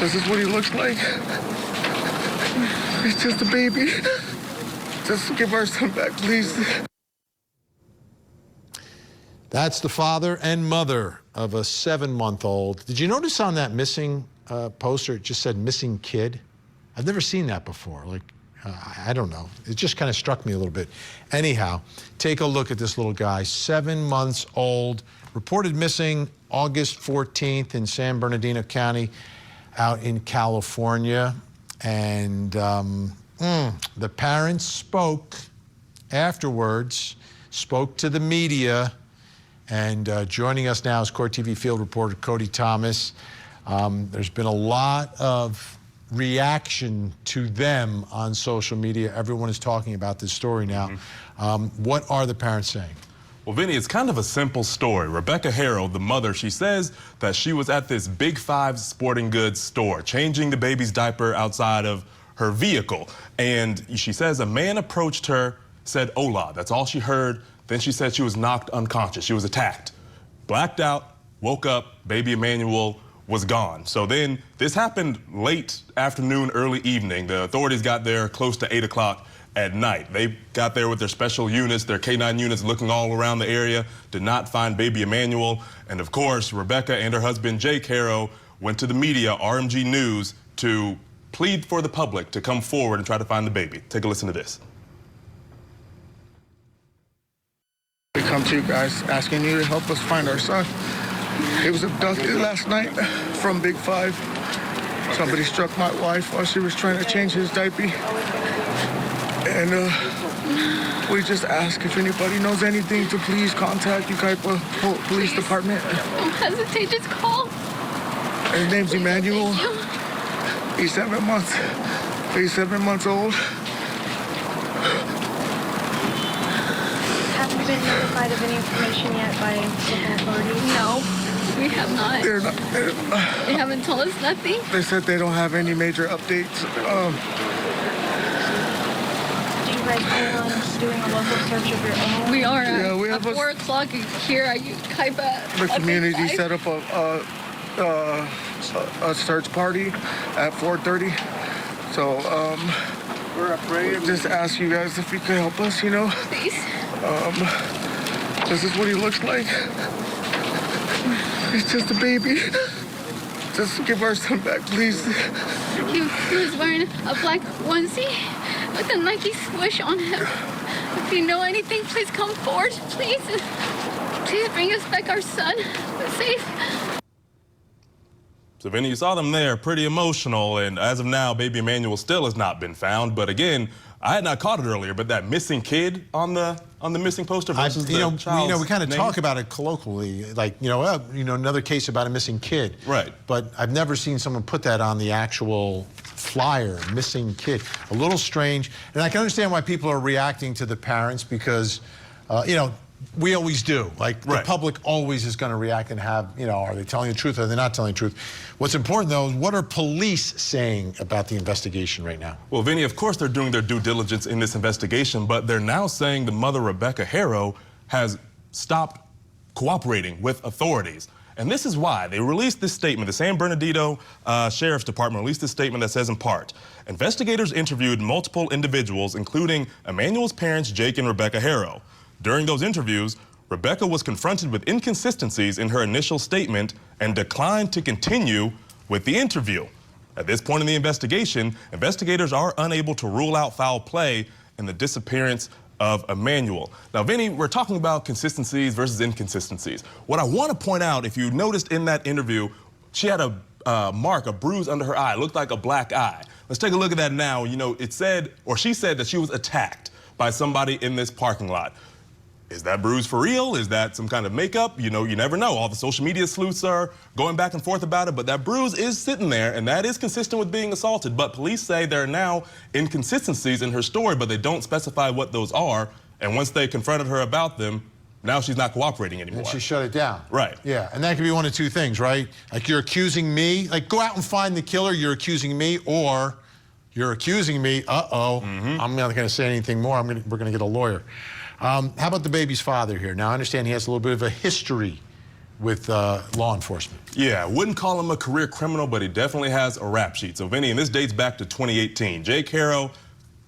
This is what he looks like. He's just a baby. Just give our son back, please. That's the father and mother of a 7-month-old. Did you notice on that missing poster, it just said missing kid? I've never seen that before. Like, I don't know. It just kind of struck me a little bit. Anyhow, take a look at this little guy, 7 months old, reported missing August 14th in San Bernardino County out in California. And the parents spoke afterwards, spoke to the media. And joining us now is Court TV field reporter Cody Thomas. There's been a lot of reaction to them on social media. Everyone is talking about this story now. What are the parents saying? Well, Vinny, it's kind of a simple story. Rebecca Haro, the mother, she says that she was at this Big Five sporting goods store, changing the baby's diaper outside of her vehicle. And she says a man approached her, said, "Hola." That's all she heard. Then she said she was knocked unconscious. She was attacked. Blacked out, woke up, baby Emmanuel was gone. So then this happened late afternoon, early evening. The authorities got there close to 8 o'clock at night. They got there with their special units, their K-9 units, looking all around the area, did not find baby Emmanuel. And of course, Rebecca and her husband, Jake Haro, went to the media, RMG News, to plead for the public to come forward and try to find the baby. Take a listen to this. We come to you guys asking you to help us find our son. He was abducted last night from Big Five. Somebody struck my wife while she was trying to change his diaper. And we just ask if anybody knows anything to please contact Ukaipa Police Department. Don't hesitate, just call. His name's Emmanuel. He's 7 months. He's 7 months old. Have you been notified of any information yet by local authorities? No, we have not. They haven't told us nothing. They said they don't have any major updates. Do you guys plan on doing a local search of your own? We are Yeah, we have at 4 o'clock here at Ukaipa. The community set up a search party at 4:30. So we're afraid. Just ask you guys if you could help us, you know. Please. This is what he looks like. He's just a baby. Just give our son back, please. He was wearing a black onesie with a Nike swoosh on him. If you know anything, please come forward. Please. Please bring us back our son. Safe. So, Vinny, you saw them there, pretty emotional, and as of now, baby Emmanuel still has not been found. But again, I had not caught it earlier, but that missing kid on the missing poster versus we kind of name. talk about it colloquially, like another case about a missing kid. Right. But I've never seen someone put that on the actual flyer, missing kid. A little strange, and I can understand why people are reacting to the parents because, we always do. Like, the public always is going to react and have, are they telling the truth or are they not telling the truth? What's important, though, is what are police saying about the investigation right now? Well, Vinny, of course they're doing their due diligence in this investigation, but they're now saying the mother, Rebecca Haro, has stopped cooperating with authorities. And this is why they released this statement. The San Bernardino Sheriff's Department released this statement that says, in part, investigators interviewed multiple individuals, including Emmanuel's parents, Jake and Rebecca Haro. During those interviews, Rebecca was confronted with inconsistencies in her initial statement and declined to continue with the interview. At this point in the investigation, investigators are unable to rule out foul play in the disappearance of Emmanuel. Now, Vinny, we're talking about consistencies versus inconsistencies. What I want to point out, if you noticed in that interview, she had a mark, a bruise under her eye. It looked like a black eye. Let's take a look at that now. It said, or she said that she was attacked by somebody in this parking lot. Is that bruise for real? Is that some kind of makeup? You never know. All the social media sleuths are going back and forth about it, but that bruise is sitting there, and that is consistent with being assaulted. But police say there are now inconsistencies in her story, but they don't specify what those are. And once they confronted her about them, now she's not cooperating anymore. And she shut it down. Right. Yeah, and that could be one of two things, right? Like, you're accusing me, like, go out and find the killer, you're accusing me, or you're accusing me, I'm not going to say anything more, we're going to get a lawyer. How about the baby's father here? Now, I understand he has a little bit of a history with law enforcement. Yeah, wouldn't call him a career criminal, but he definitely has a rap sheet. So, Vinny, and this dates back to 2018. Jake Haro,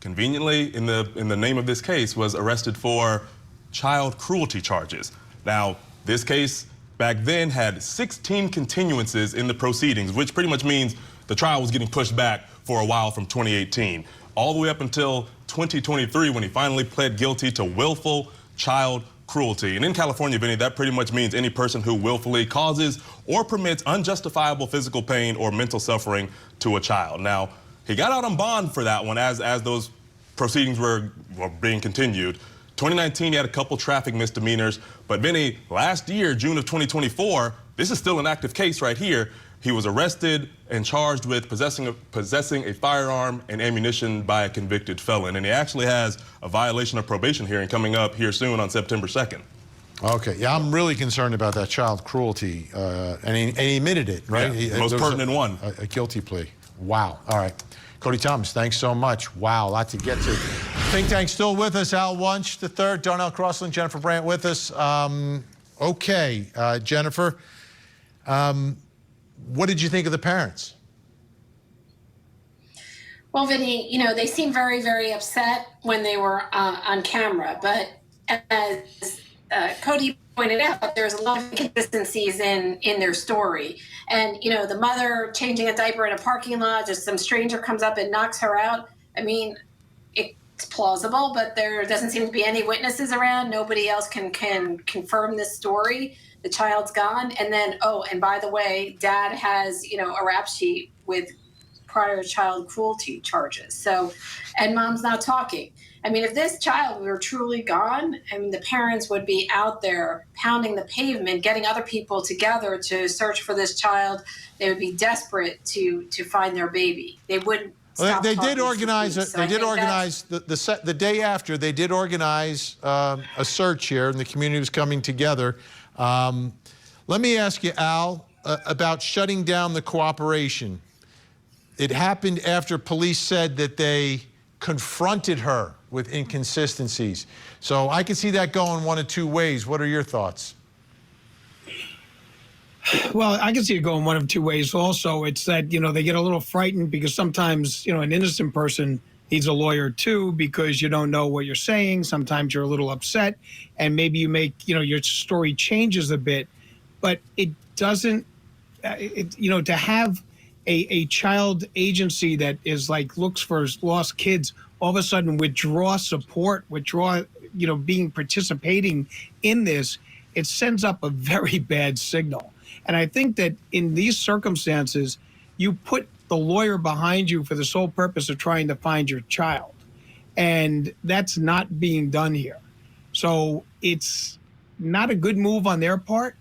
conveniently, in the name of this case, was arrested for child cruelty charges. Now, this case back then had 16 continuances in the proceedings, which pretty much means the trial was getting pushed back for a while from 2018, all the way up until 2023 when he finally pled guilty to willful child cruelty. And in California, Vinny, that pretty much means any person who willfully causes or permits unjustifiable physical pain or mental suffering to a child. Now, he got out on bond for that one as those proceedings were being continued. 2019, he had a couple traffic misdemeanors. But Vinny, last year, June of 2024, this is still an active case right here. He was arrested and charged with possessing a firearm and ammunition by a convicted felon. And he actually has a violation of probation hearing coming up here soon on September 2nd. Okay, yeah, I'm really concerned about that child cruelty. And he admitted it, right? Yeah, most pertinent one. A guilty plea. Wow. All right. Cody Thomas, thanks so much. Wow, a lot to get to. Think Tank still with us. Al Wunsch III, Darnell Crossland, Jennifer Brandt with us. Okay, Jennifer, what did you think of the parents? Well, Vinny, you know, they seemed very, very upset when they were on camera. But as Cody pointed out, there's a lot of inconsistencies in their story. And, you know, the mother changing a diaper in a parking lot, just some stranger comes up and knocks her out. I mean, it's plausible, but there doesn't seem to be any witnesses around. Nobody else can confirm this story. The child's gone. And then, oh, and by the way, dad has, you know, a rap sheet with prior child cruelty charges. So, and mom's not talking. I mean, if this child were truly gone, I mean, the parents would be out there pounding the pavement, getting other people together to search for this child. They would be desperate to find their baby. They wouldn't. Well, they did organize. The day after. They did organize a search here, and the community was coming together. Let me ask you, Al, about shutting down the cooperation. It happened after police said that they confronted her with inconsistencies. So I can see that going one of two ways. What are your thoughts? Well, I can see it going one of two ways also. It's that, you know, they get a little frightened because sometimes, you know, an innocent person needs a lawyer too because you don't know what you're saying. Sometimes you're a little upset and maybe you make, you know, your story changes a bit, but it doesn't, you know, to have a child agency that is like looks for lost kids, all of a sudden withdraw support, you know, participating in this, it sends up a very bad signal. And I think that in these circumstances, you put the lawyer behind you for the sole purpose of trying to find your child. And that's not being done here. So it's not a good move on their part.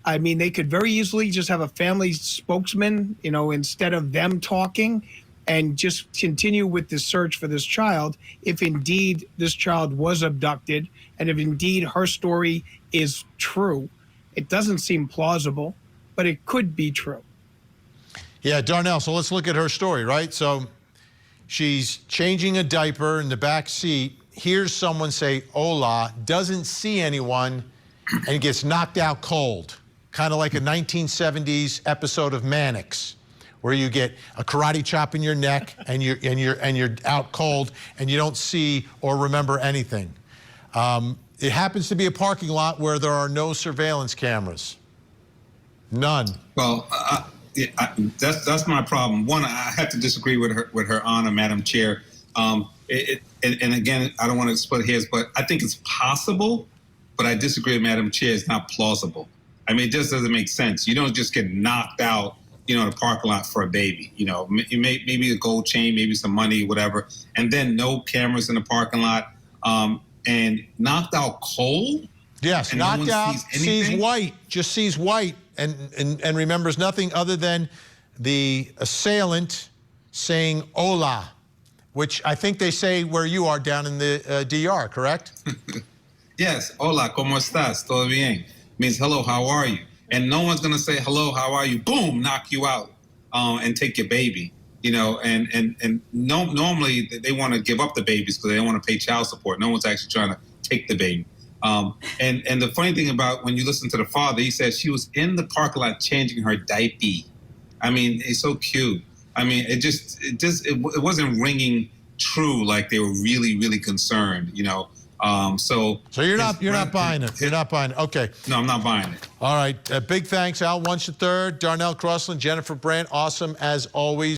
I mean, they could very easily just have a family spokesman, you know, instead of them talking, and just continue with the search for this child if indeed this child was abducted and if indeed her story is true. It doesn't seem plausible, but it could be true. Yeah, Darnell, so let's look at her story, right? So she's changing a diaper in the back seat, hears someone say, hola, doesn't see anyone, and gets knocked out cold. Kind of like a 1970s episode of Mannix, where you get a karate chop in your neck and you're out cold and you don't see or remember anything. It happens to be a parking lot where there are no surveillance cameras. None. Well, that's my problem. One, I have to disagree with her honor, Madam Chair. And again, I don't want to split hairs, but I think it's possible, but I disagree with Madam Chair. It's not plausible. I mean, it just doesn't make sense. You don't just get knocked out, you know, in a parking lot for a baby. You know, maybe a gold chain, maybe some money, whatever, and then no cameras in the parking lot, and knocked out cold. Yes, knocked out, sees white, just sees white, and remembers nothing other than the assailant saying hola, which I think they say where you are down in the DR, correct? Yes, hola, ¿cómo estás? Todo bien? Means hello, how are you? And no one's gonna say hello, how are you? Boom, knock you out and take your baby. You know, and normally they want to give up the babies because they don't want to pay child support. No one's actually trying to take the baby. And the funny thing about when you listen to the father, he said she was in the parking lot changing her diaper. I mean, it's so cute. I mean, it wasn't ringing true like they were really concerned, you know. So you're not buying it. You're not buying it. Okay. No, I'm not buying it. All right. Big thanks, Al Wunsch III, Darnell Crossland, Jennifer Brandt. Awesome as always.